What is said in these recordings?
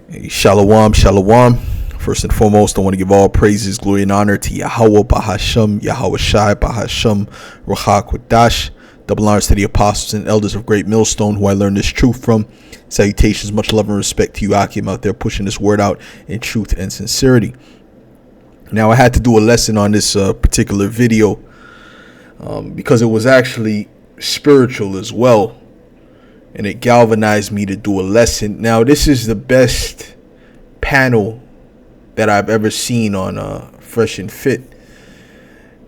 Hey, shalom, shalom. First and foremost, I want to give all praises, glory, and honor to Yahweh Bahasham, Yahweh Shai Bahasham, Ruach Kodash. Double honors to the apostles and elders of Great Millstone, who I learned this truth from. Salutations, much love and respect to you, Akim, out there pushing this word out in truth and sincerity. Now, I had to do a lesson on this particular video because it was actually spiritual as well. And it galvanized me to do a lesson. Now, this is the best panel that I've ever seen on Fresh and Fit.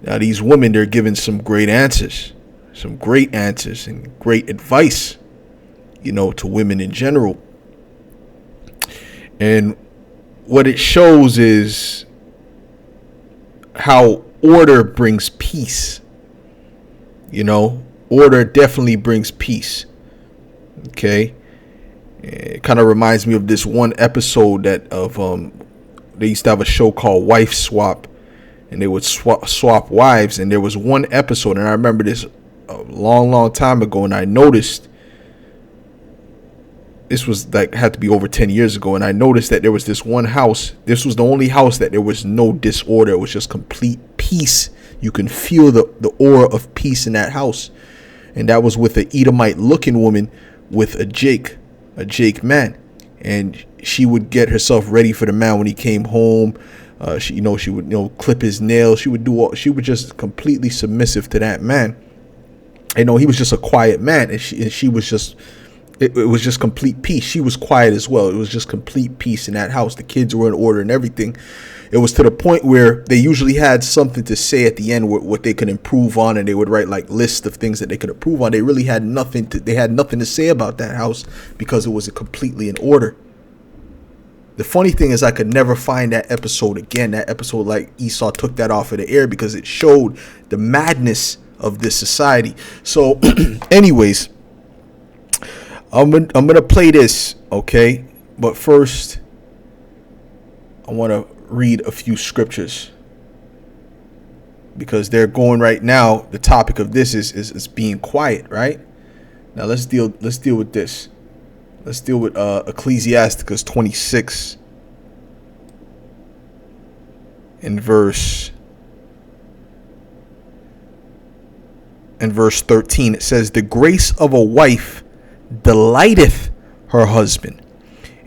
Now, these women, they're giving some great answers and great advice, to women in general. And what it shows is how order brings peace. Order definitely brings peace. Okay, it kind of reminds me of this one episode they used to have a show called Wife Swap, and they would swap wives. And there was one episode, and I remember this a long time ago, and I noticed this was had to be over 10 years ago, and I noticed that there was this one house. This was the only house that there was no disorder. It was just complete peace. You can feel the aura of peace in that house, and that was with an Edomite looking woman with a Jake man, and she would get herself ready for the man when he came home. She would clip his nails. She would just completely submissive to that man. He was just a quiet man, and she was just. It was just complete peace. She was quiet as well. It was just complete peace in that house. The kids were in order and everything. It was to the point where they usually had something to say at the end, what they could improve on, and they would write lists of things that they could improve on. They really had nothing to say about that house because it was completely in order. The funny thing is I could never find that episode again. That episode, Esau took that off of the air because it showed the madness of this society. So anyways, I'm gonna play this, okay? But first, I want to read a few scriptures because they're going right now. The topic of this is being quiet, right? Now let's deal with this. Let's deal with Ecclesiasticus 26 in verse 13. It says, "The grace of a wife delighteth her husband,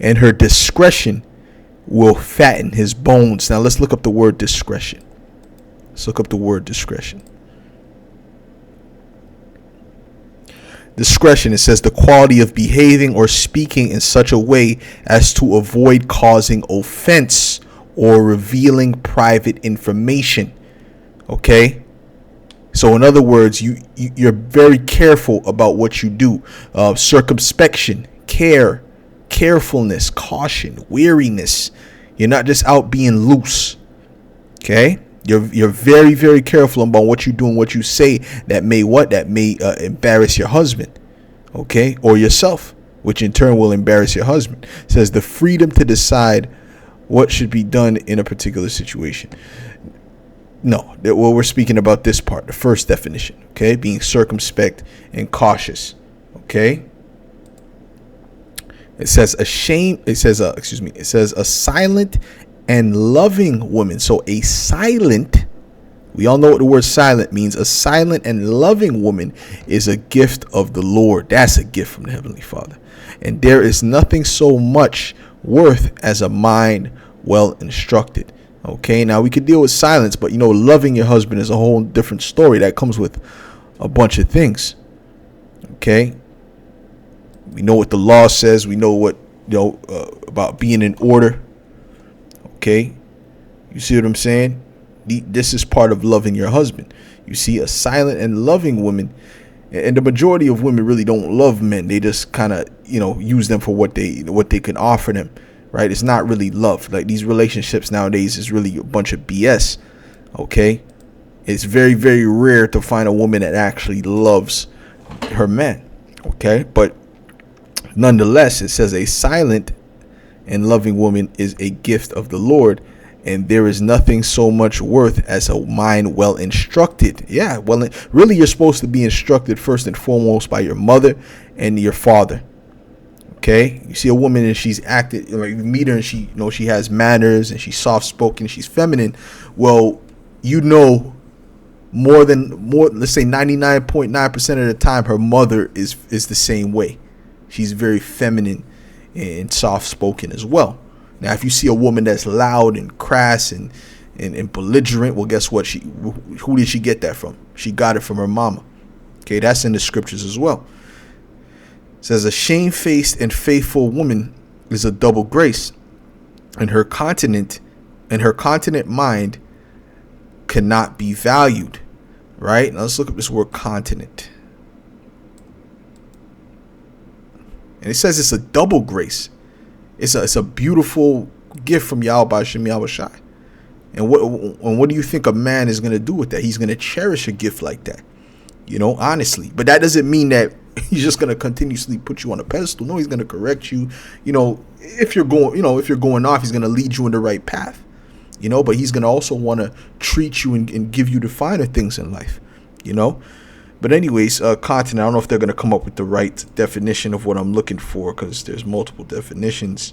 and her discretion will fatten his bones." Now let's look up the word discretion. Discretion, it says the quality of behaving or speaking in such a way as to avoid causing offense or revealing private information. Okay? So in other words, you're very careful about what you do. Circumspection, care, carefulness, caution, weariness. You're not just out being loose. Okay? You're very, very careful about what you do and what you say that may embarrass your husband, okay, or yourself, which in turn will embarrass your husband. It says the freedom to decide what should be done in a particular situation. No, we're speaking about this part, the first definition, okay, being circumspect and cautious, okay. It says a silent and loving woman. So a silent, we all know what the word silent means. A silent and loving woman is a gift of the Lord. That's a gift from the Heavenly Father. And there is nothing so much worth as a mind well instructed. Okay, now we could deal with silence, but loving your husband is a whole different story that comes with a bunch of things. Okay, we know what the law says. We know what about being in order. Okay, you see what I'm saying? This is part of loving your husband. You see, a silent and loving woman, and the majority of women really don't love men. They just kind of use them for what they can offer them. Right? It's not really love. These relationships nowadays is really a bunch of BS. Okay? It's very, very rare to find a woman that actually loves her man. Okay? But nonetheless, it says a silent and loving woman is a gift of the Lord, and there is nothing so much worth as a mind well instructed. Yeah, well, really, you're supposed to be instructed first and foremost by your mother and your father. Okay, you see a woman and she's acted like, you meet her and she, she has manners and she's soft spoken, she's feminine. Well, let's say 99.9% of the time, her mother is the same way. She's very feminine and soft spoken as well. Now, if you see a woman that's loud and crass and belligerent, well, guess what? Who did she get that from? She got it from her mama. Okay, that's in the scriptures as well. It says a shamefaced and faithful woman is a double grace, and her continent mind cannot be valued. Right? Now let's look up this word continent. And it says it's a double grace. It's a beautiful gift from Yahweh Shem Yahweh Shai. And what do you think a man is going to do with that? He's going to cherish a gift like that. Honestly. But that doesn't mean that he's just going to continuously put you on a pedestal. No, he's going to correct you. If you're going off, he's going to lead you in the right path. But he's going to also want to treat you and give you the finer things in life, But anyways, continent, I don't know if they're going to come up with the right definition of what I'm looking for, because there's multiple definitions.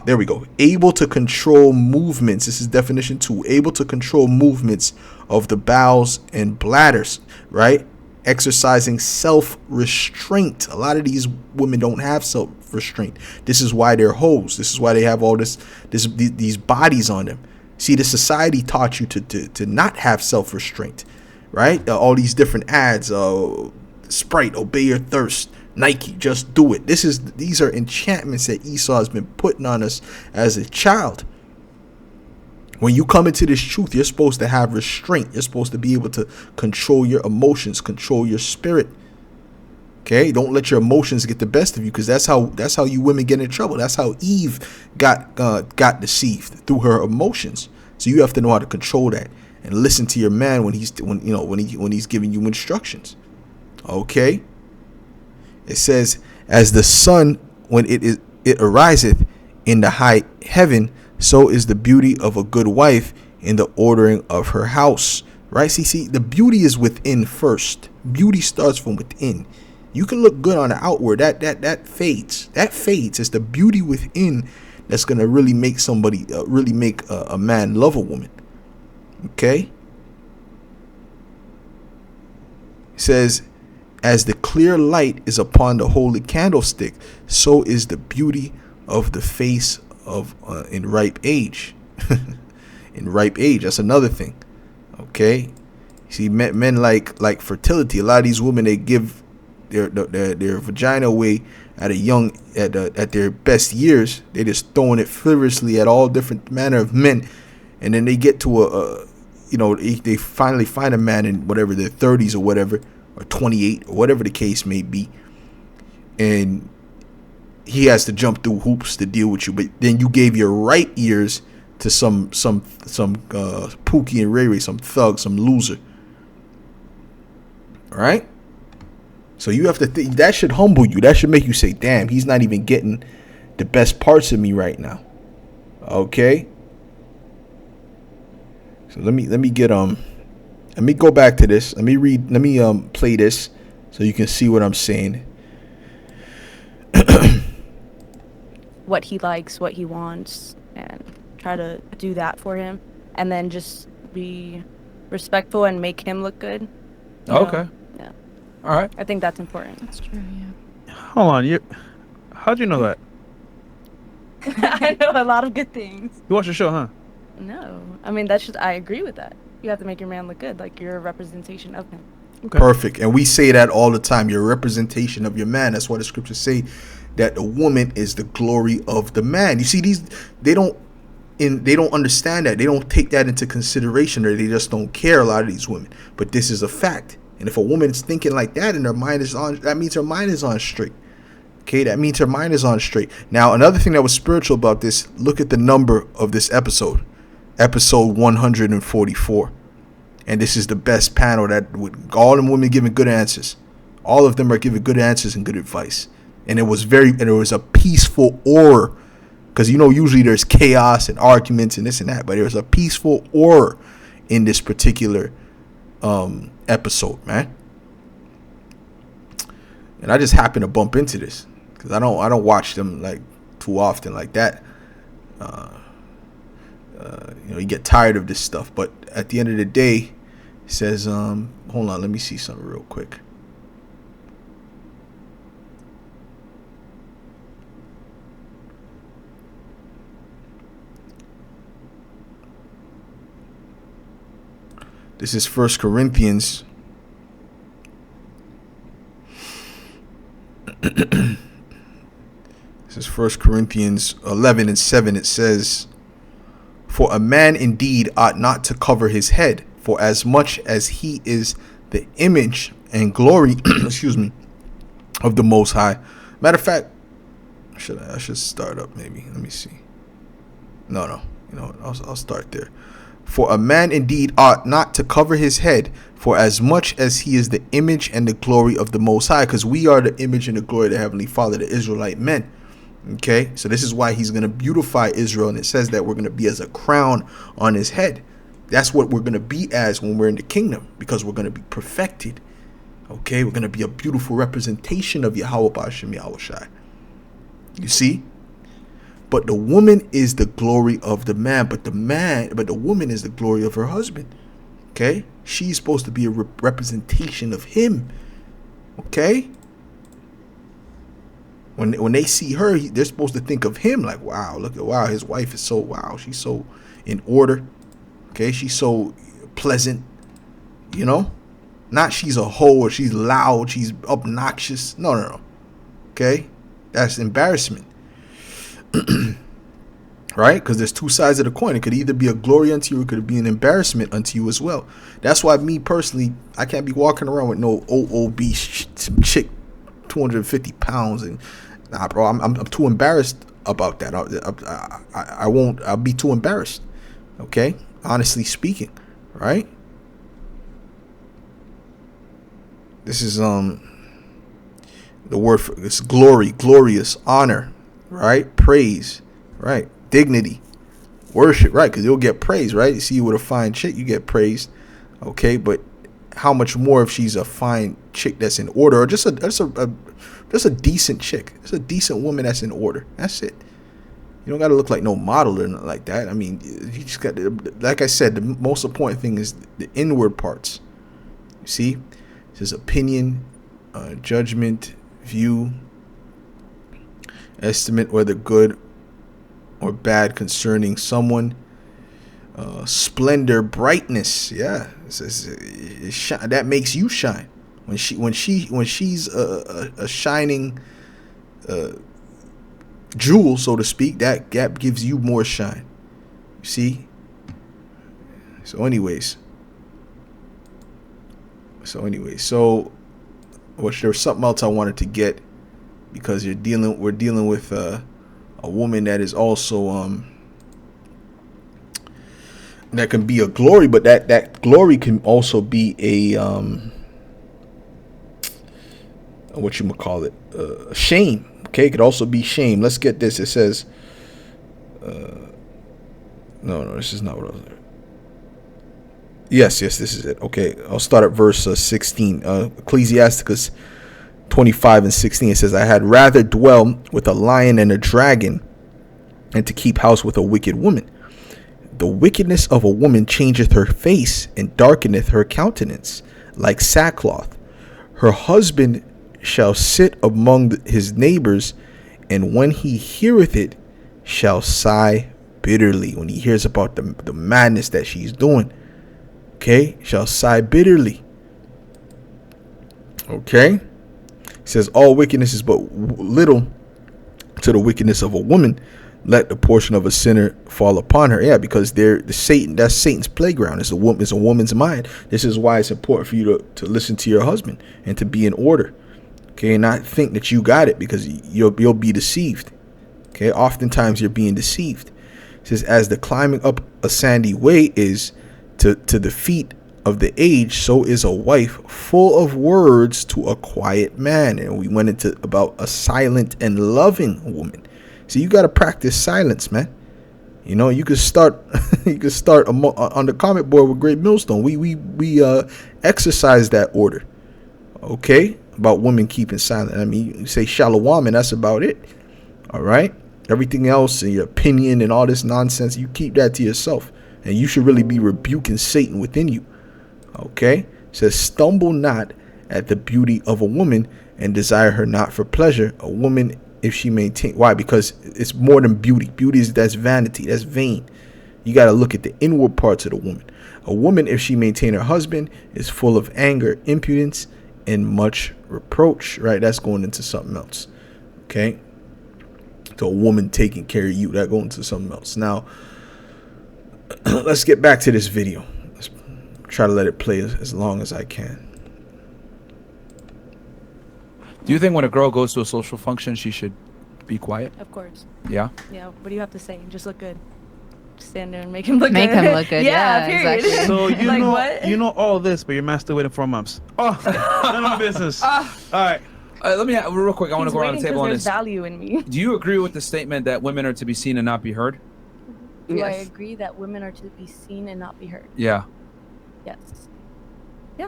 There we go. Able to control movements. This is definition 2. Able to control movements of the bowels and bladders, right? Exercising self-restraint. A lot of these women don't have self-restraint. This is why they're hoes. This is why they have all these bodies on them. See, the society taught you to not have self-restraint, right? All these different ads, Sprite, obey your thirst, Nike, just do it. These are enchantments that Esau has been putting on us as a child. When you come into this truth, you're supposed to have restraint. You're supposed to be able to control your emotions, control your spirit. Okay, don't let your emotions get the best of you, because that's how you women get in trouble. That's how Eve got deceived, through her emotions. So you have to know how to control that and listen to your man when he's giving you instructions. Okay. It says, as the sun when it ariseth in the high heaven, so is the beauty of a good wife in the ordering of her house. Right? See, the beauty is within first. Beauty starts from within. You can look good on the outward. That fades. It's the beauty within that's gonna really make somebody, make a man love a woman. Okay. It says, as the clear light is upon the holy candlestick, so is the beauty of the face of in ripe age. In ripe age, that's another thing. Okay. See, men like fertility. A lot of these women, they give their vagina away at their best years. They just throwing it frivolously at all different manner of men, and then they get to they finally find a man in whatever their 30s or whatever, or 28 or whatever the case may be, and he has to jump through hoops to deal with you. But then you gave your right ears to some Pookie and Ray Ray, some thug, some loser. All right. So you have to think, that should humble you. That should make you say, damn, he's not even getting the best parts of me right now. Okay. So let me go back to this. Let me play this so you can see what I'm saying. What he likes, what he wants, and try to do that for him, and then just be respectful and make him look good. Okay. Yeah. All right. I think that's important. That's true, yeah. Hold on. How'd you know that? I know a lot of good things. You watch the show, huh? No. I mean, I agree with that. You have to make your man look good. Like, you're a representation of him. Okay. Perfect. And we say that all the time. You're a representation of your man. That's why the scriptures say that the woman is the glory of the man. You see, they don't understand that. They don't take that into consideration, or they just don't care, a lot of these women. But this is a fact. And if a woman's thinking like that and her mind is on, that means her mind is on straight. Okay, that means her mind is on straight. Now, another thing that was spiritual about this, look at the number of this episode. Episode 144. And this is the best panel, that with all them women giving good answers. All of them are giving good answers and good advice. And it was a peaceful aura. Because usually there's chaos and arguments and this and that, but there was a peaceful aura in this particular episode, man. and I just happened to bump into this because I don't watch them like too often like that. You get tired of this stuff, but at the end of the day, it says, hold on, let me see something real quick. This is 1 Corinthians. This is 1 Corinthians 11:7. It says, "For a man indeed ought not to cover his head, for as much as he is the image and glory, excuse me, of the Most High." Matter of fact, I should start up maybe. Let me see. No. I'll start there. "For a man indeed ought not to cover his head, for as much as he is the image and the glory of the Most High," because we are the image and the glory of the Heavenly Father, the Israelite men. Okay, so this is why he's going to beautify Israel, and it says that we're going to be as a crown on his head. That's what we're going to be as when we're in the kingdom, because we're going to be perfected. Okay, we're going to be a beautiful representation of Yahweh B'Ashem Yahushai. You see? But the woman is the glory of the man, but the woman is the glory of her husband. Okay? She's supposed to be a representation of him. Okay? When they see her, they're supposed to think of him like, wow, his wife is she's so in order. Okay? She's so pleasant. Not she's a hoe or she's loud, she's obnoxious. No. Okay? That's embarrassment. Right? Because there's two sides of the coin. It could either be a glory unto you, or it could be an embarrassment unto you as well. That's why me personally, I can't be walking around with no OOB chick, 250 pounds, and nah, bro, I'm too embarrassed about that. I won't. I'll be too embarrassed. Okay, honestly speaking, right? This is the word for it's glory, glorious, honor, right? Praise, right? Dignity, worship, right? Because you'll get praise, right? You see you with a fine chick, you get praised, okay? But how much more if she's a fine chick that's in order, or just a decent chick, just a decent woman that's in order? That's it. You don't got to look like no model or nothing like that. I mean, you just got to, like I said, the most important thing is the inward parts. You see, this is opinion, judgment, view, estimate whether good or bad concerning someone, splendor, brightness. Yeah, that makes you shine. When she's a shining jewel, so to speak, that gives you more shine. You see. So anyways, there's something else I wanted to get, because we're dealing with a woman that is also that can be a glory, but that glory can also be a what you call it, shame. Okay, it could also be shame. Let's get this. It says no, this is not what I was there. Yes, this is it. Okay, I'll start at verse 16. Ecclesiasticus 25:16. It says, "I had rather dwell with a lion and a dragon, and to keep house with a wicked woman. The wickedness of a woman changeth her face, and darkeneth her countenance like sackcloth. Her husband shall sit among his neighbors, and when he heareth it, shall sigh bitterly." When he hears about the madness that she's doing, okay, shall sigh bitterly. Okay, it says, "All wickedness is but little to the wickedness of a woman. Let the portion of a sinner fall upon her." Yeah, because that's Satan's playground. It's a woman's mind. This is why it's important for you to listen to your husband and to be in order. Okay, and not think that you got it, because you'll be deceived. Okay, oftentimes you're being deceived. It says, "As the climbing up a sandy way is to the feet of the age, so is a wife full of words to a quiet man." And we went into about a silent and loving woman. So you got to practice silence, man. You could start on the comment board with Great Millstone. We exercise that order. Okay, about women keeping silent. I mean, you say shalom and that's about it. All right. Everything else and your opinion and all this nonsense, you keep that to yourself. And you should really be rebuking Satan within you. Okay. It says, stumble not at the beauty of a woman and desire her not for pleasure. A woman, if she maintain. Why? Because it's more than beauty. Beauty is, that's vanity. That's vain. You got to look at the inward parts of the woman. A woman, if she maintain her husband, is full of anger, impudence, and much reproach. Right? That's going into something else. Okay. So a woman taking care of you, that going into something else. Now, let's get back to this video. Let's try to let it play as long as I can. Do you think when a girl goes to a social function, she should be quiet? Of course. Yeah. Yeah. What do you have to say? Just look good. Stand there and make him look Make good. him look good. Yeah, period. exactly. So you Like know, what? you know all this, but you're masturbating 4 months. Oh, none of my business. All right. Let me real quick. I want to He's go around waiting the table 'cause on there's this. value in me. Do you agree with the statement that women are to be seen and not be heard? Do I Yes. agree that women are to be seen and not be heard? Yeah. Yes.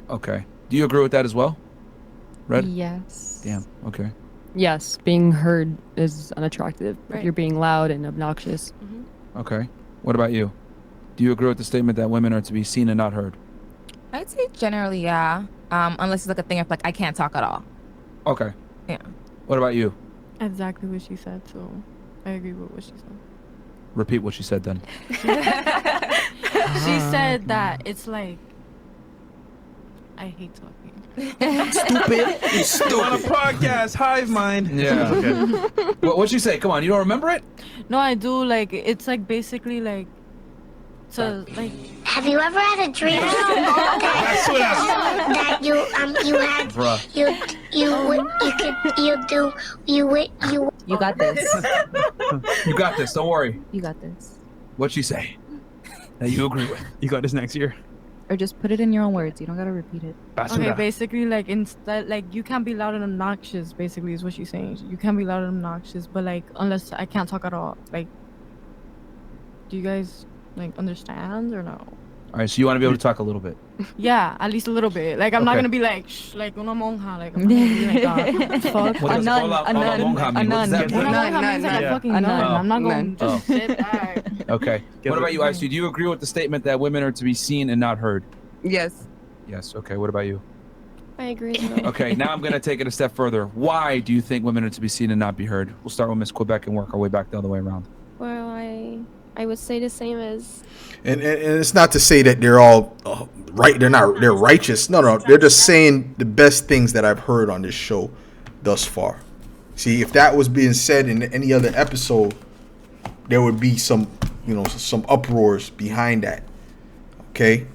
Okay. Do you agree with that as well? Red? Yes. Damn. Okay. Yes, being heard is unattractive. Right. If you're being loud and obnoxious. Okay. What about you? Do you agree with the statement that women are to be seen and not heard? I'd say generally, yeah. Unless it's like a thing of like I can't talk at all. Okay. Yeah. What about you? Exactly what she said, so I agree with what she said. Repeat what she said then. She said that it's like I hate talking. Stupid. You on a podcast, hive mind. Yeah. Okay. What'd she say? Come on, you don't remember it? No, I do. Like it's like basically like to like. Have you ever had a dream that you had Bruh. You got this. You got this. Don't worry. You got this. What'd she say? That you agree with? You got this next year. Or just put it in your own words. You don't gotta repeat it. Okay, basically like instead like you can't be loud and obnoxious. Basically is what she's saying. You can't be loud and obnoxious, but like unless I can't talk at all. Like, do you guys like understand or no? All right, so you want to be able to talk a little bit. Yeah, at least a little bit. Like I'm not Okay. gonna be like shh, like una monja. Like I'm not gonna be like that. Fuck. What A does nun. hola- A hola nun. monja mean? A What nun. does that mean? Una Nun, monja means nun, like a nun. fucking A nun. nun. I'm not going Nun. to just sit back. Okay. What about you, Ice? Do you agree with the statement that women are to be seen and not heard? Yes. Yes. Okay. What about you? I agree as well. Okay. Now I'm gonna take it a step further. Why do you think women are to be seen and not be heard? We'll start with Miss Quebec and work our way back the other way around. Well, I would say the same as And it's not to say that they're all right. They're righteous. No. They're just saying the best things that I've heard on this show thus far. See, if that was being said in any other episode, there would be some uproars behind that. Okay.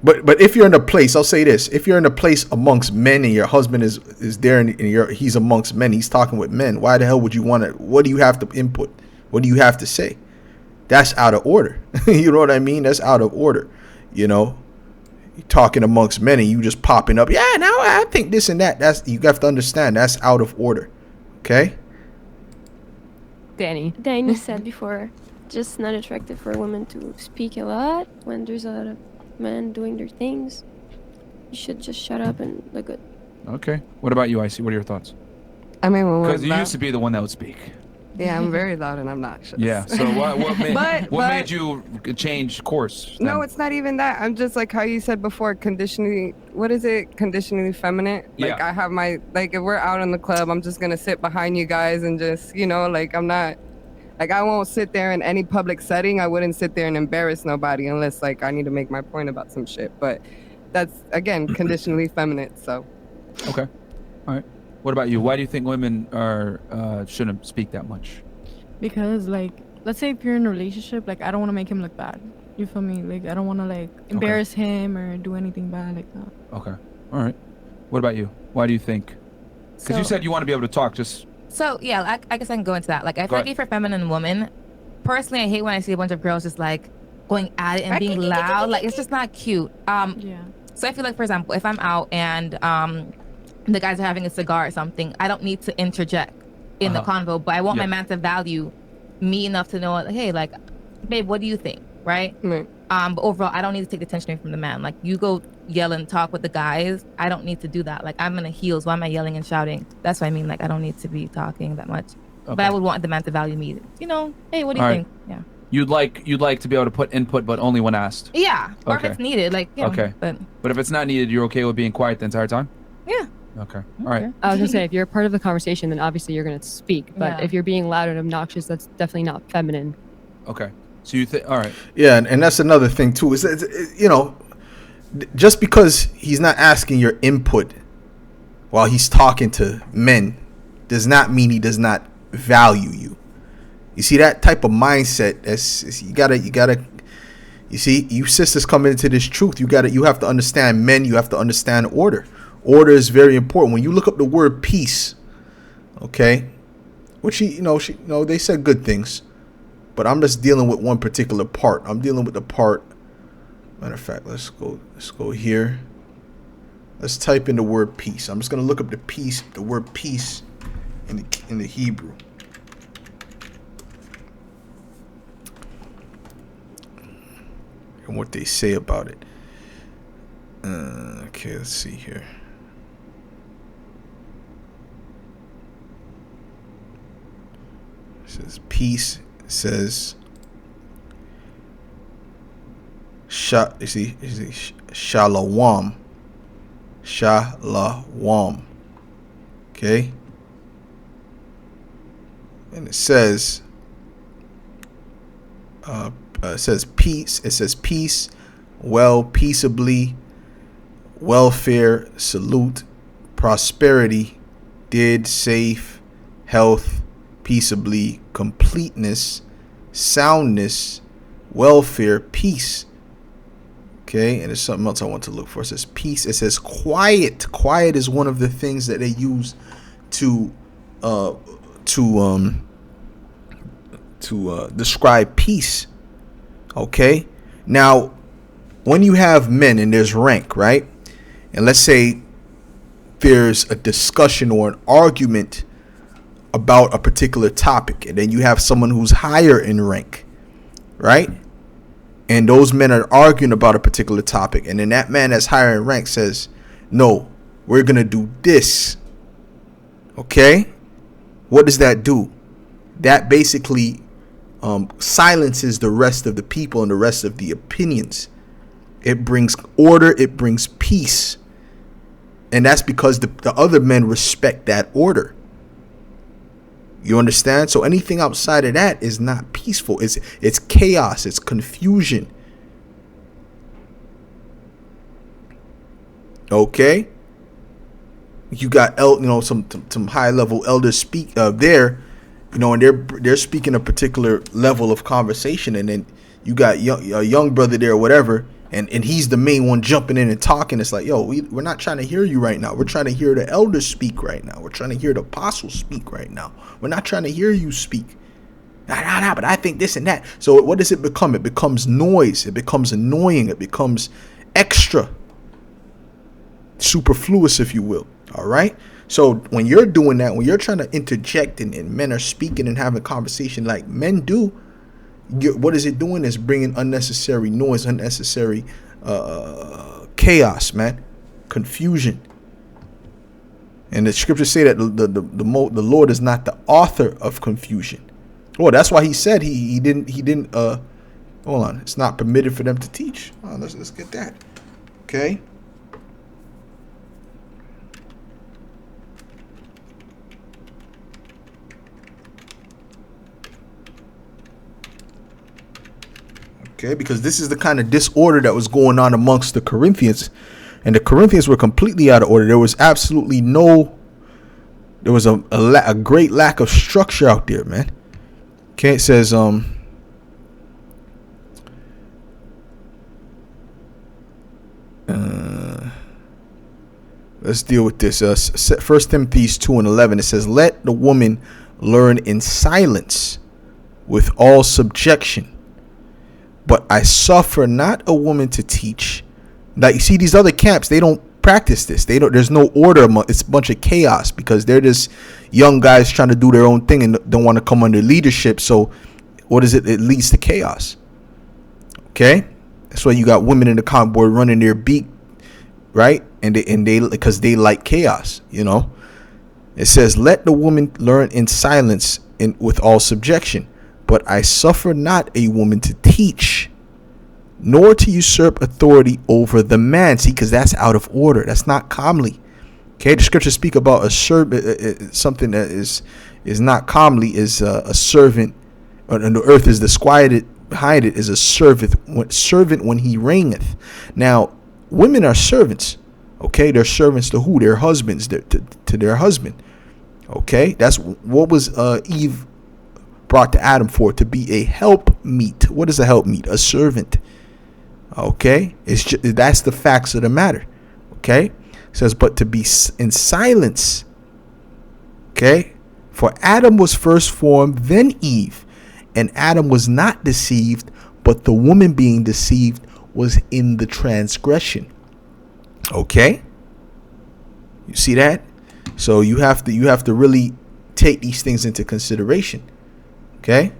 But if you're in a place, I'll say this: if you're in a place amongst men and your husband is there and he's amongst men, he's talking with men. Why the hell would you want to? What do you have to input? What do you have to say? That's out of order. You know what I mean? That's out of order. You know, you're talking amongst men and you just popping up. Yeah, now I think this and that. That's you have to understand. That's out of order. Okay. Danny. Danny said before, just not attractive for women to speak a lot when there's a lot of men doing their things. You should just shut up and look good. Okay. What about you, Icy? What are your thoughts? I mean, when we're Because you loud, used to be the one that would speak. yeah, I'm very loud and obnoxious. Yeah. So what made But- what but- made you change course? No, then? it's not even that. I'm just like how you said before, conditionally. What is it? Conditionally feminine. Like Yeah. I have my like if we're out in the club, I'm just gonna sit behind you guys and just like I'm not. Like I won't sit there in any public setting. I wouldn't sit there and embarrass nobody unless like I need to make my point about some shit. But that's again conditionally feminine. So Okay. All right. What about you? Why do you think women shouldn't speak that much? Because like let's say if you're in a relationship, like I don't want to make him look bad. You feel me? Like I don't want to like embarrass him or do anything bad like that. Okay. All right. What about you? Why do you think? Because you said you want to be able to talk. Just So yeah, I guess I can go into that. Like I Go feel like for feminine women, personally, I hate when I see a bunch of girls just like going at it and being loud. Like it's just not cute. Yeah. So I feel like, for example, if I'm out and the guys are having a cigar or something, I don't need to interject in the convo, but I want my man to value me enough to know, hey, like, babe, what do you think, right? Right. But overall, I don't need to take the attention away from the man. Like, you go yell and talk with the guys. I don't need to do that. Like, I'm in a heels. Why am I yelling and shouting? That's what I mean. Like, I don't need to be talking that much. Okay. But I would want the man to value me. You know, hey, what do you All think? right. Yeah. You'd like to be able to put input, but only when asked. Yeah. Or Okay. if it's needed. Like, you know, Okay. But if it's not needed, you're okay with being quiet the entire time? Yeah. Okay. All right. I was gonna say, if you're a part of the conversation, then obviously you're gonna speak. But Yeah. if you're being loud and obnoxious, that's definitely not feminine. Okay. So you think, all right. Yeah, and that's another thing too. Is you know, just because he's not asking your input while he's talking to men does not mean he does not value you. You see that type of mindset? You gotta. You see, you sisters coming into this truth. You have to understand men. You have to understand order. Order is very important. When you look up the word peace, okay, which they said good things. But I'm just dealing with one particular part. I'm dealing with the part. Matter of fact, let's go here. Let's type in the word peace. I'm just gonna look up the word peace in the Hebrew. And what they say about it. Okay, let's see here. It says peace. Says shalom. Okay, and it says peace. It says peace, well, peaceably, welfare, salute, prosperity, did, safe, health, peaceably, completeness, soundness, welfare, peace. Okay, and there's something else I want to look for. It says peace. It says quiet. Quiet is one of the things that they use to describe peace. Okay, now when you have men and there's rank, right? And let's say there's a discussion or an argument about a particular topic, and then you have someone who's higher in rank, right? And those men are arguing about a particular topic, and then that man that's higher in rank says, no, we're gonna do this. Okay, what does that do? That basically silences the rest of the people and the rest of the opinions. It brings order, it brings peace, and that's because the other men respect that order. You understand? So anything outside of that is not peaceful. It's chaos. It's confusion. Okay. You got some high level elders speak there, and they're speaking a particular level of conversation, and then you got a young brother there or whatever, and he's the main one jumping in and talking. It's like, yo, we're not trying to hear you right now. We're trying to hear the elders speak right now. We're trying to hear the apostles speak right now. We're not trying to hear you speak. Nah, but I think this and that. So what does it become? It becomes noise. It becomes annoying. It becomes extra. Superfluous, if you will. All right. So when you're doing that, when you're trying to interject and men are speaking and having conversation like men do, what is it doing? Is bringing unnecessary noise, unnecessary chaos, man, confusion. And the scriptures say that the Lord is not the author of confusion. Well, that's why he said he didn't. Hold on, it's not permitted for them to teach. Oh, let's get that. Okay. Okay, because this is the kind of disorder that was going on amongst the Corinthians, and the Corinthians were completely out of order. There was absolutely there was a great lack of structure out there, man. Okay, it says let's deal with this. 1 Timothy 2:11. It says, "Let the woman learn in silence, with all subjection. But I suffer not a woman to teach." Like, you see, these other camps, they don't practice this. There's no order. It's a bunch of chaos because they're just young guys trying to do their own thing and don't want to come under leadership. So what is it? It leads to chaos. Okay. That's why you got women in the comic board running their beak, right? And they because they like chaos, you know. It says, "Let the woman learn in silence and with all subjection. But I suffer not a woman to teach, nor to usurp authority over the man." See, because that's out of order. That's not comely. Okay, the scriptures speak about a servant, something that is not comely is a servant, and the earth is disquieted behind it is a servant when he reigneth. Now, women are servants. Okay, they're servants to who? Their husbands, to their husband. Okay, that's what was Eve brought to Adam for, to be a helpmeet. What is a helpmeet? A servant. Okay, that's the facts of the matter. Okay, it says, but to be in silence. Okay, for Adam was first formed, then Eve, and Adam was not deceived, but the woman being deceived was in the transgression. Okay, you see that? So you have to really take these things into consideration. Okay.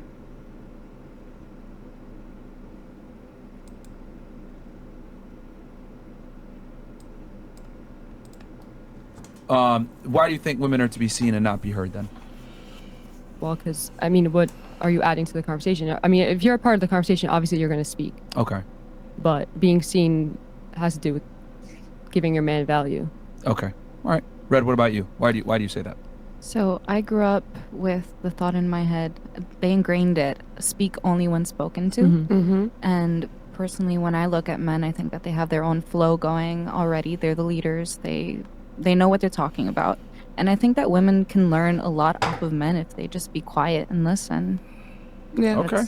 Why do you think women are to be seen and not be heard then? Well, because, I mean, what are you adding to the conversation? I mean, if you're a part of the conversation, obviously you're going to speak. Okay. But being seen has to do with giving your man value. Okay. All right. Red, what about you? Why do you say that? So I grew up with the thought in my head, they ingrained it, speak only when spoken to. Mm-hmm. And personally, when I look at men, I think that they have their own flow going already. They're the leaders. They know what they're talking about. And I think that women can learn a lot off of men if they just be quiet and listen. Yeah. Okay.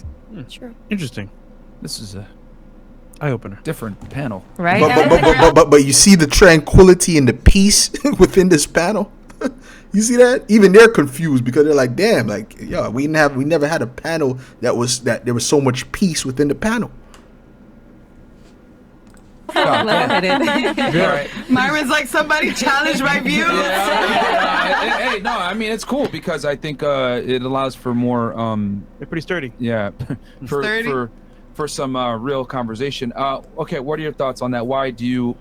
Sure. Interesting. This is a eye-opener. different panel. Right? But you see the tranquility and the peace within this panel. You see that? Even they're confused because they're like, "Damn, like, yeah, we never had a panel that there was so much peace within the panel." Myron's like, somebody challenge my views. Hey, no, I mean it's cool because I think it allows for more. They're pretty sturdy. Yeah, Sturdy? for some real conversation. Okay, what are your thoughts on that? Why do you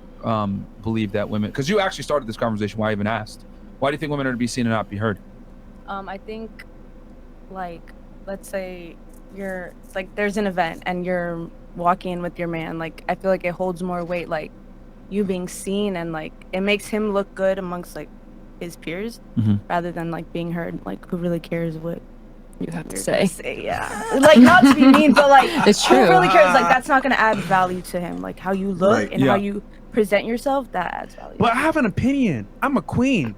believe that women? Because you actually started this conversation. Why I even asked? Why do you think women are to be seen and not be heard? I think, like, let's say you're like there's an event and you're walking in with your man. Like, I feel like it holds more weight, like you being seen, and like it makes him look good amongst like his peers, rather than like being heard. Like, who really cares what You have to you're say. gonna say? Yeah, like, not to be mean, but like It's who true. really cares? Like, that's not gonna add value to him. Like, how you look Right. and how you present yourself, that adds value. But I have an opinion. I'm a queen.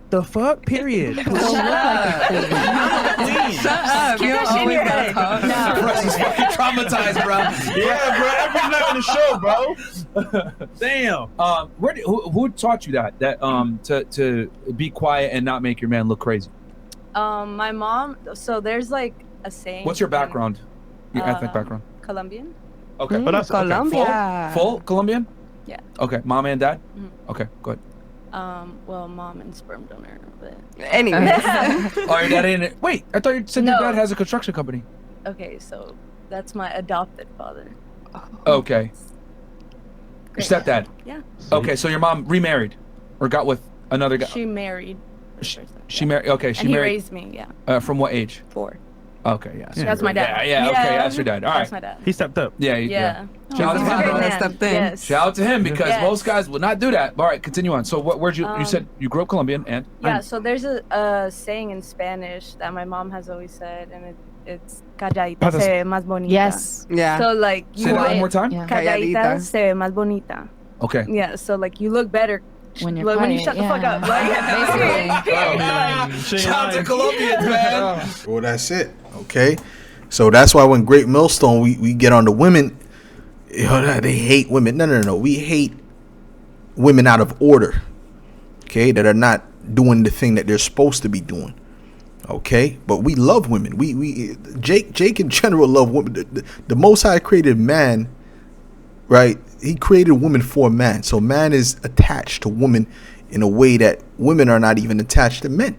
The fuck? Period. Shut up. You that shit in your head. He's fucking traumatized, bro. Yeah, bro. Every night on the show, bro. Damn. Who taught you that to be quiet and not make your man look crazy? My mom. So there's like a saying. What's your background? Your ethnic background? Colombian. Okay. But that's okay. Colombia. Full Colombian? Yeah. Okay. Mom and dad? Mhm. Okay, go ahead. Well, mom and sperm donor, but Anyway. Oh, your dad ain't. Wait, I thought you said your No. dad has a construction company. okay, so that's my adopted father. Okay. Your Great. stepdad? Yeah. Okay, so your mom remarried or got with another guy? She married. the She- person, She yeah. married. Okay, she And he married. raised me. Yeah. From what age? 4. Okay, yeah. so That's my dad. Yeah, okay, that's your dad. All That's right. my dad. He stepped up. Yeah, Yeah. Shout out to He's a him. great That man. stepped in. Yes. Shout out to him because Yes. most guys would not do that. All right, continue on. So where'd you said you grew up Colombian and Yeah, so there's a saying in Spanish that my mom has always said, and it's calladita se ve más bonita. Yes. Yeah. So like you say that one more look- time. Yeah. Calladita Calladita. se ve más bonita. Okay. Yeah, so like you look better When you're like, when you quiet, shut the fuck yeah. up. Like, Basically. Shout out to Colombians, man. Well, that's it. Okay. So that's why when Great Millstone, we get on the women, you know, they hate women. No. We hate women out of order. Okay. That are not doing the thing that they're supposed to be doing. Okay. But we love women. Jake in general love women. The Most High created man, right? He created woman for man. So man is attached to woman in a way that women are not even attached to men.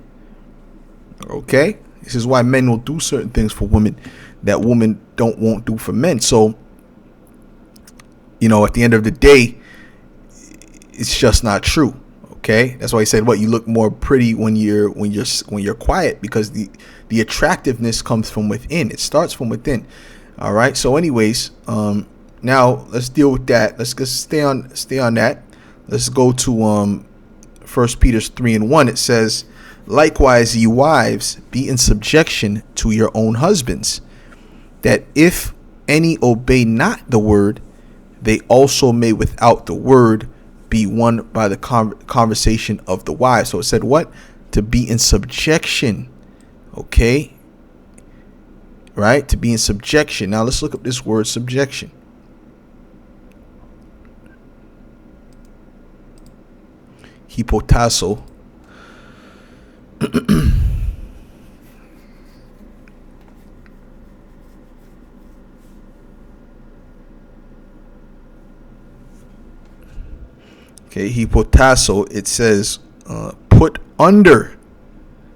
Okay? This is why men will do certain things for women that women won't do for men. So at the end of the day, it's just not true. Okay, that's why he said, "What, you look more pretty when you're quiet, because the attractiveness comes from within. It starts from within." All right. So, anyways, now let's deal with that. Let's just stay on that. Let's go to 1 Peter 3:1. It says, "Likewise, ye wives, be in subjection to your own husbands, that if any obey not the word, they also may without the word be won by the conversation of the wives." So it said what? To be in subjection. Okay. Right? To be in subjection. Now let's look up this word subjection. Hypotasso. Okay, hypotasso, it says put under.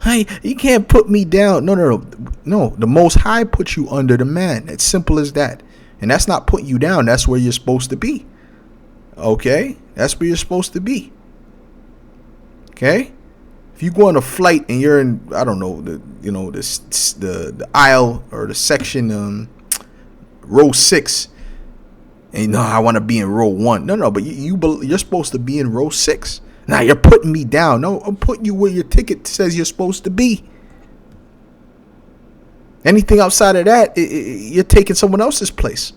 Hey, you can't put me down. No. The Most High puts you under the man. It's simple as that. And that's not putting you down. That's where you're supposed to be. Okay? That's where you're supposed to be. Okay? If you go on a flight and you're in, I don't know, the aisle or the section, row 6, and I want to be in row 1. No, but you're supposed to be in row 6. Now you're putting me down. No, I'm putting you where your ticket says you're supposed to be. Anything outside of that, you're taking someone else's place.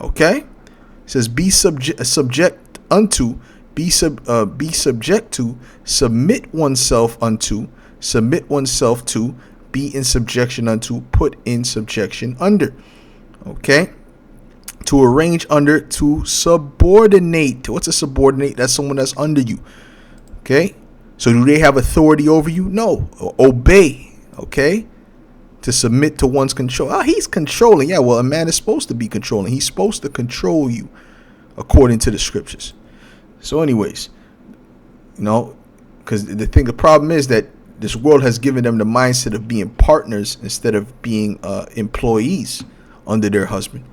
Okay? It says be subject unto, be subject to, submit oneself unto, submit oneself to, be in subjection unto, put in subjection under. Okay? To arrange under, to subordinate. What's a subordinate? That's someone that's under you. Okay? So do they have authority over you? No. Obey. Okay? To submit to one's control. Oh, he's controlling. Yeah, well, a man is supposed to be controlling. He's supposed to control you according to the scriptures. So anyways, because the problem is that this world has given them the mindset of being partners instead of being employees under their husband.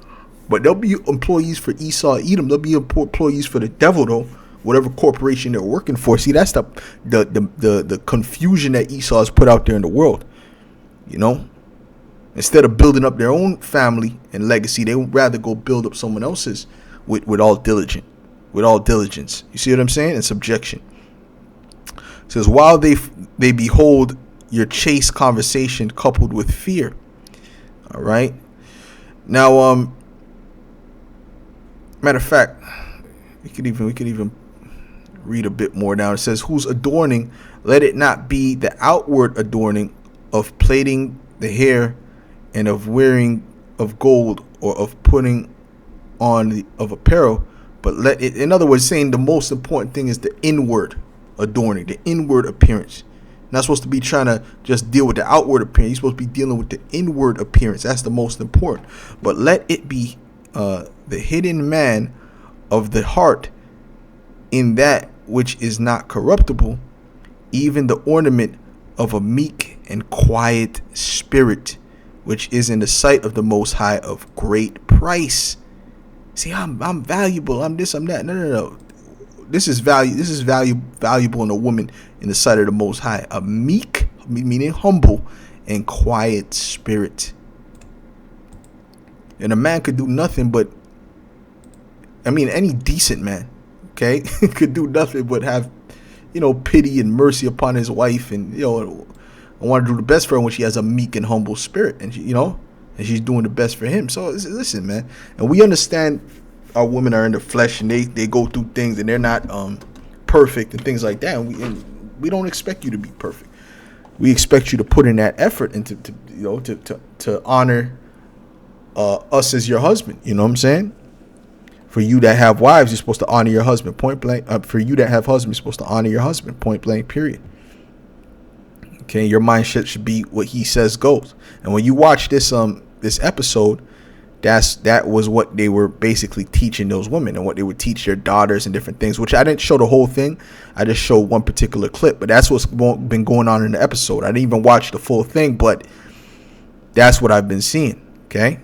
But they'll be employees for Esau, Edom. They'll be employees for the devil, though. Whatever corporation they're working for. See, that's the confusion that Esau has put out there in the world. Instead of building up their own family and legacy, they would rather go build up someone else's with all diligence. You see what I'm saying? And subjection. It says, while they behold your chaste conversation coupled with fear. All right. Now, matter of fact, we could even read a bit more down. It says, whose adorning, let it not be the outward adorning of plaiting the hair and of wearing of gold or of putting on of apparel, but let it, in other words, saying the most important thing is the inward adorning, the inward appearance. Not supposed to be trying to just deal with the outward appearance. You're supposed to be dealing with the inward appearance. That's the most important. But let it be the hidden man of the heart in that which is not corruptible, even the ornament of a meek and quiet spirit, which is in the sight of the Most High of great price. See, I'm valuable. I'm this. I'm that. No. This is valuable in a woman in the sight of the Most High. A meek, meaning humble, and quiet spirit. And a man could do nothing but, any decent man, okay, could do nothing but have, pity and mercy upon his wife, and I want to do the best for her when she has a meek and humble spirit, and and she's doing the best for him. So listen, man, and we understand our women are in the flesh and they go through things and they're not perfect and things like that. And we don't expect you to be perfect. We expect you to put in that effort and to honor us as your husband. You know what I'm saying? For you that have wives, you're supposed to honor your husband, point blank. For you that have husbands, you're supposed to honor your husband, point blank, period. Okay, your mindset should be what he says goes. And when you watch this episode, that was what they were basically teaching those women and what they would teach their daughters and different things, which I didn't show the whole thing. I just showed one particular clip, but that's what's been going on in the episode. I didn't even watch the full thing, but that's what I've been seeing. Okay.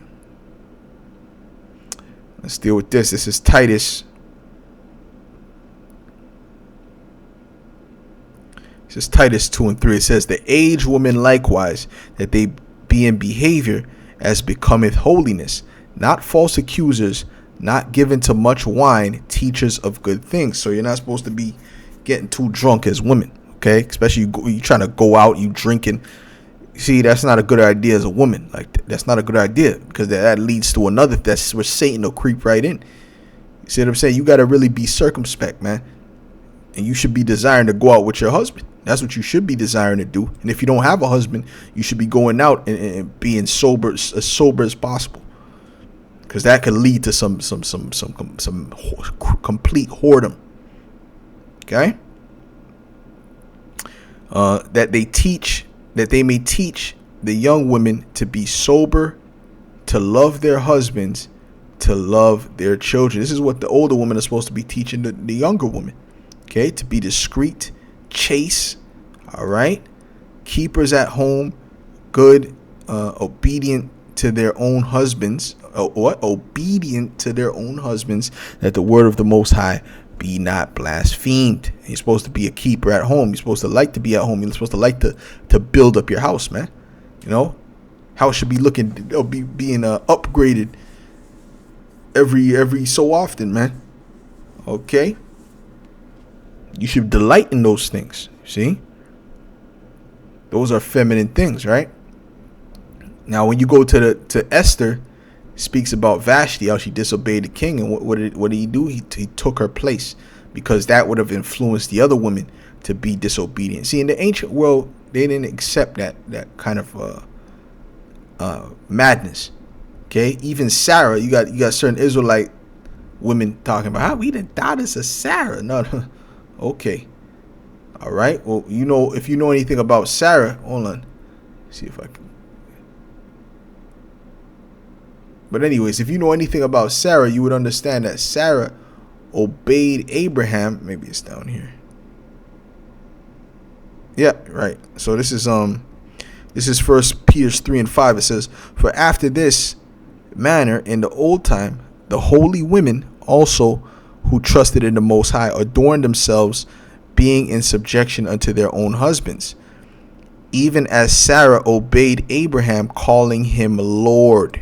Let's deal with this. This is Titus. This is Titus 2:3. It says, the aged women likewise, that they be in behavior as becometh holiness, not false accusers, not given to much wine, teachers of good things. So you're not supposed to be getting too drunk as women, okay? Especially you trying to go out, you drinking. See, that's not a good idea as a woman. Like, that's not a good idea, because that leads to another. That's where Satan will creep right in. You see what I'm saying? You got to really be circumspect, man. And you should be desiring to go out with your husband. That's what you should be desiring to do. And if you don't have a husband, you should be going out and being sober, as sober as possible, because that could lead to some complete whoredom. Okay. That they may teach the young women to be sober, to love their husbands, to love their children. This is what the older women are supposed to be teaching the younger women. Okay, to be discreet, chaste, all right, keepers at home, good, obedient to their own husbands, obedient to their own husbands, that the word of the Most High be not blasphemed. You're supposed to be a keeper at home. You're supposed to like to be at home. You're supposed to like to build up your house, man. You know, house should be looking, being upgraded every so often, man. Okay. You should delight in those things. See? Those are feminine things, right? Now, when you go to Esther, it speaks about Vashti, how she disobeyed the king, and what did he do? He took her place, because that would have influenced the other women to be disobedient. See, in the ancient world, they didn't accept that kind of madness. Okay, even Sarah, you got certain Israelite women talking about how we the daughters of Sarah. No. Okay. All right. Well, if you know anything about Sarah, hold on. See if I can. But anyways, if you know anything about Sarah, you would understand that Sarah obeyed Abraham. Maybe it's down here. Yeah, right. So this is 1 Peter 3:5. It says, for after this manner in the old time, the holy women also who trusted in the Most High adorned themselves, being in subjection unto their own husbands, even as Sarah obeyed Abraham, calling him Lord.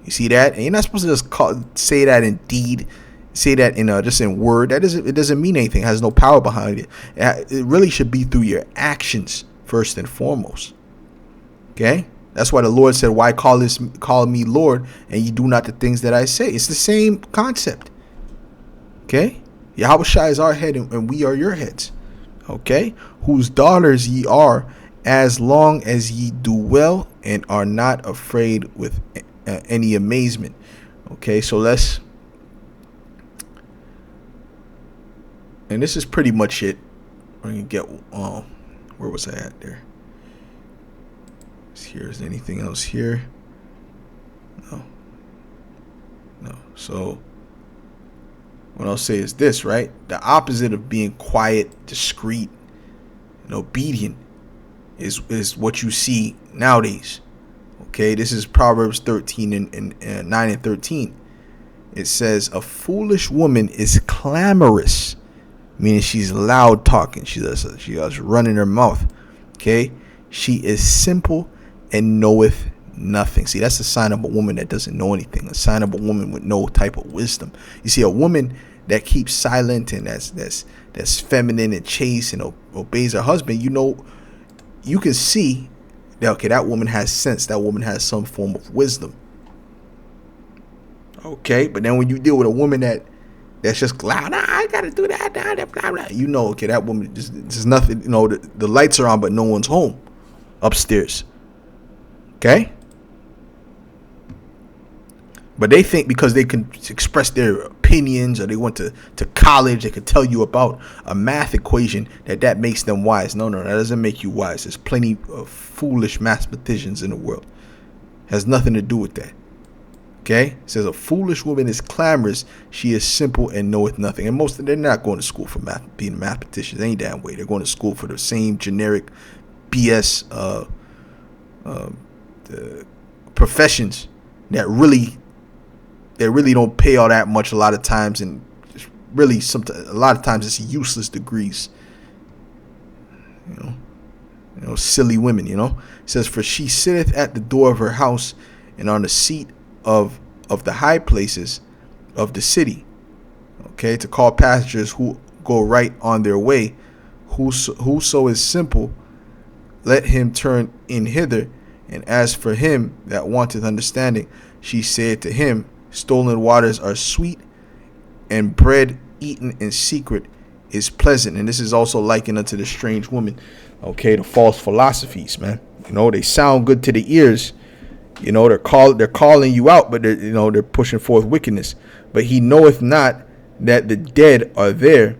You see that? And you're not supposed to just say that in deed, say that in just in word. It doesn't mean anything. It has no power behind it. It really should be through your actions first and foremost. Okay? That's why the Lord said, why call me Lord, and ye do not the things that I say. It's the same concept. Okay, Yahushua is our head, and we are your heads. Okay, whose daughters ye are, as long as ye do well and are not afraid with any amazement. Okay, so and this is pretty much it. We're gonna get where was I at there? Here's anything else here? No. So what I'll say is this, right? The opposite of being quiet, discreet, and obedient is what you see nowadays. Okay, this is Proverbs 13 and 9 and 13. It says, a foolish woman is clamorous, meaning she's loud talking. She does running her mouth. Okay, she is simple and knoweth nothing. See, that's a sign of a woman that doesn't know anything. A sign of a woman with no type of wisdom. You see, a woman that keeps silent and that's feminine and chaste and obeys her husband, you can see that, okay, that woman has sense. That woman has some form of wisdom. Okay, but then when you deal with a woman that's just loud, I gotta do that, blah, blah, okay, that woman just nothing. The lights are on, but no one's home upstairs. Okay. But they think because they can express their opinions, or they went to college, they could tell you about a math equation that makes them wise. No, that doesn't make you wise. There's plenty of foolish mathematicians in the world. It has nothing to do with that. Okay? It says a foolish woman is clamorous. She is simple and knoweth nothing. And they're not going to school for being a mathematician. Any damn way. They're going to school for the same generic BS professions that really they really don't pay all that much a lot of times, and it's really a lot of times it's useless degrees. You know, silly women. You know, it says, for she sitteth at the door of her house, and on the seat of the high places of the city. Okay, to call passengers who go right on their way. Whoso is simple, let him turn in hither. And as for him that wanteth understanding, she said to him, stolen waters are sweet, and bread eaten in secret is pleasant. And this is also likened unto the strange woman. Okay, the false philosophies, man. You know, they sound good to the ears. You know, they're calling you out, but they're pushing forth wickedness. But he knoweth not that the dead are there,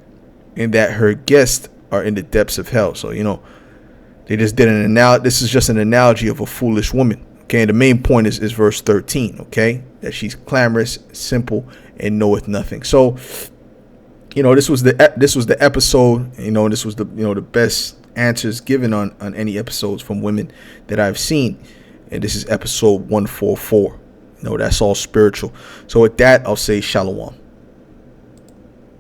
and that her guests are in the depths of hell. So, you know, they just did this is just an analogy of a foolish woman. Okay, and the main point is verse 13. Okay, that she's clamorous, simple, and knoweth nothing. So, you know, this was the episode. You know, this was the best answers given on any episodes from women that I've seen. And this is episode 144. You know, that's all spiritual. So with that, I'll say shalom.